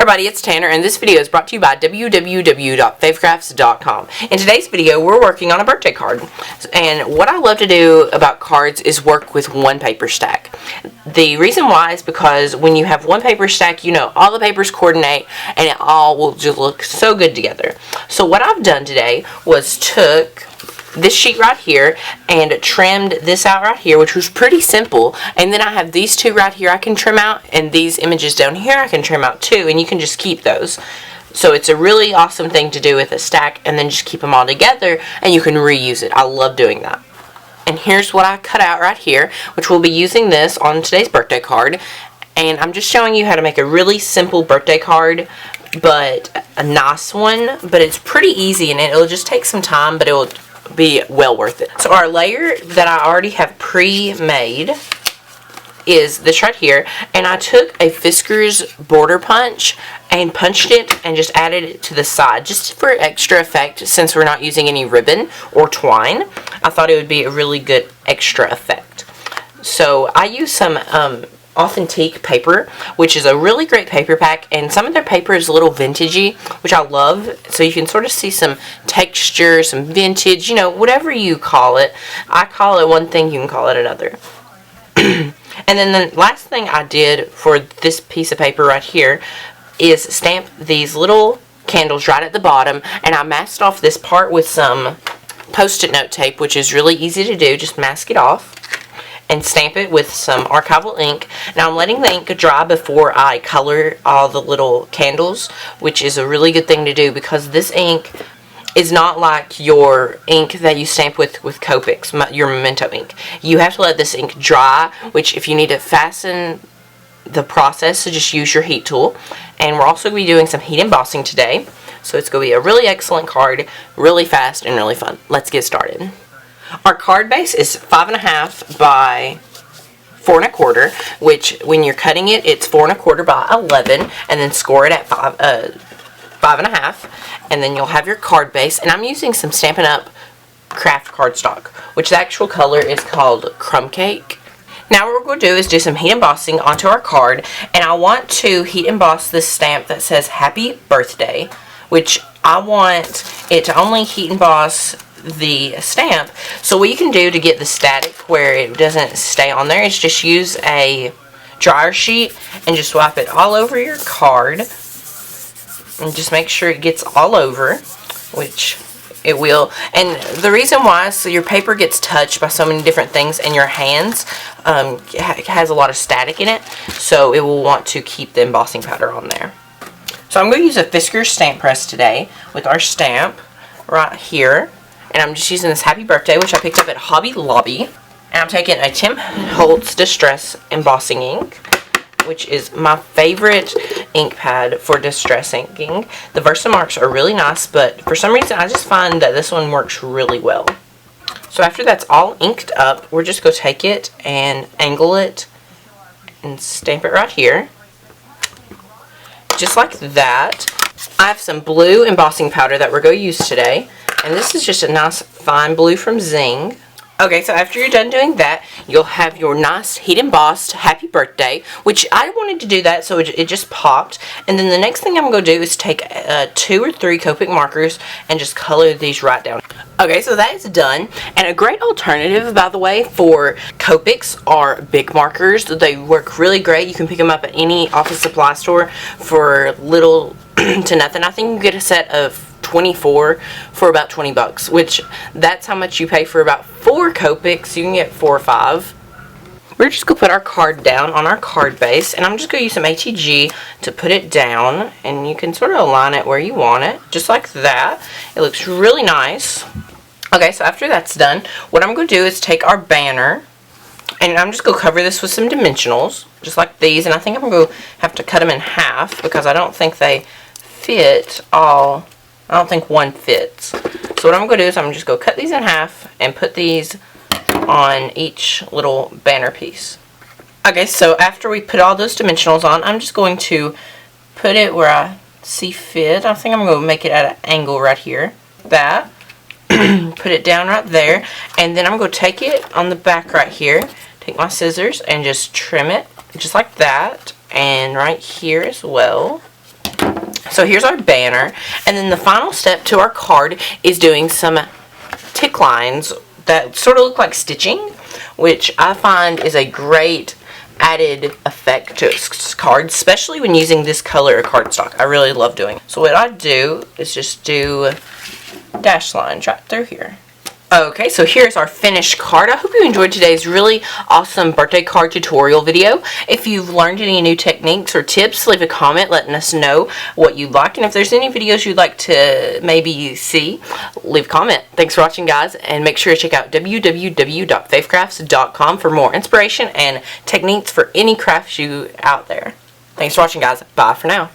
Everybody, it's Tanner, and this video is brought to you by www.favecrafts.com. In today's video, we're working on a birthday card. And what I love to do about cards is work with one paper stack. The reason why is because when you have one paper stack, you know all the papers coordinate, and it all will just look so good together. So what I've done today was took this sheet right here and trimmed this out right here, which was pretty simple, and then I have these two right here I can trim out, and these images down here I can trim out too, and you can just keep those. So it's a really awesome thing to do with a stack, and then just keep them all together and you can reuse it. I love doing that. And here's what I cut out right here, which we'll be using this on today's birthday card. And I'm just showing you how to make a really simple birthday card, but a nice one. But it's pretty easy, and it'll just take some time, but it will be well worth it. So our layer that I already have pre-made is this right here, and I took a Fisker's border punch and punched it and just added it to the side just for extra effect. Since we're not using any ribbon or twine, I thought it would be a really good extra effect. So I use some Authentique paper, which is a really great paper pack, and some of their paper is a little vintagey, which I love, so you can sort of see some texture, some vintage, you know, whatever you call it. I call it one thing, you can call it another. And then the last thing I did for this piece of paper right here is stamp these little candles right at the bottom, and I masked off this part with some Post-it note tape, which is really easy to do. Just mask it off and stamp it with some archival ink. Now I'm letting the ink dry before I color all the little candles, which is a really good thing to do because this ink is not like your ink that you stamp with Copics, your Memento ink. You have to let this ink dry, which if you need to fasten the process, so just use your heat tool. And we're also going to be doing some heat embossing today, so it's going to be a really excellent card, really fast and really fun. Let's get started. Our card base is 5.5 by 4 1/4, which when you're cutting it, it's 4 1/4 by 11, and then score it at 5.5, and then you'll have your card base. And I'm using some Stampin' Up! Craft cardstock, which the actual color is called Crumb Cake. Now what we're going to do is do some heat embossing onto our card, and I want to heat emboss this stamp that says Happy Birthday, which I want it to only heat emboss the stamp. So what you can do to get the static where it doesn't stay on there is just use a dryer sheet and just wipe it all over your card, and just make sure it gets all over, which it will. And the reason why is so your paper gets touched by so many different things, and your hands has a lot of static in it, so it will want to keep the embossing powder on there. So I'm going to use a Fiskars stamp press today with our stamp right here. And I'm just using this Happy Birthday, which I picked up at Hobby Lobby. And I'm taking a Tim Holtz Distress Embossing Ink, which is my favorite ink pad for distress inking. The Versamarks are really nice, but for some reason I just find that this one works really well. So after that's all inked up, we're just going to take it and angle it and stamp it right here. Just like that. I have some blue embossing powder that we're going to use today. And this is just a nice fine blue from Zing. Okay, so after you're done doing that, you'll have your nice heat embossed Happy Birthday, which I wanted to do that, so it just popped. And then the next thing I'm going to do is take 2 or 3 Copic markers and just color these right down. Okay, so that is done. And a great alternative, by the way, for Copics are Bic markers. They work really great. You can pick them up at any office supply store for little to nothing. I think you can get a set of 24 for about 20 bucks, which that's how much you pay for about 4 Copics. You can get 4 or 5. We're just going to put our card down on our card base, and I'm just going to use some ATG to put it down, and you can sort of align it where you want it, just like that. It looks really nice. Okay, so after that's done, what I'm going to do is take our banner, and I'm just going to cover this with some dimensionals, just like these, and I think I'm going to have to cut them in half because I don't think they fit all. I don't think one fits. So what I'm going to do is I'm just going to cut these in half and put these on each little banner piece. Okay, so after we put all those dimensionals on, I'm just going to put it where I see fit. I think I'm going to make it at an angle right here. That. Put it down right there. And then I'm going to take it on the back right here. Take my scissors and just trim it just like that. And right here as well. So here's our banner, and then the final step to our card is doing some tick lines that sort of look like stitching, which I find is a great added effect to a card, especially when using this color of cardstock. I really love doing it. So what I do is just do dash lines right through here. Okay, so here's our finished card. I hope you enjoyed today's really awesome birthday card tutorial video. If you've learned any new techniques or tips, leave a comment letting us know what you like. And if there's any videos you'd like to maybe see, leave a comment. Thanks for watching, guys, and make sure to check out www.faithcrafts.com for more inspiration and techniques for any crafts you out there. Thanks for watching, guys. Bye for now.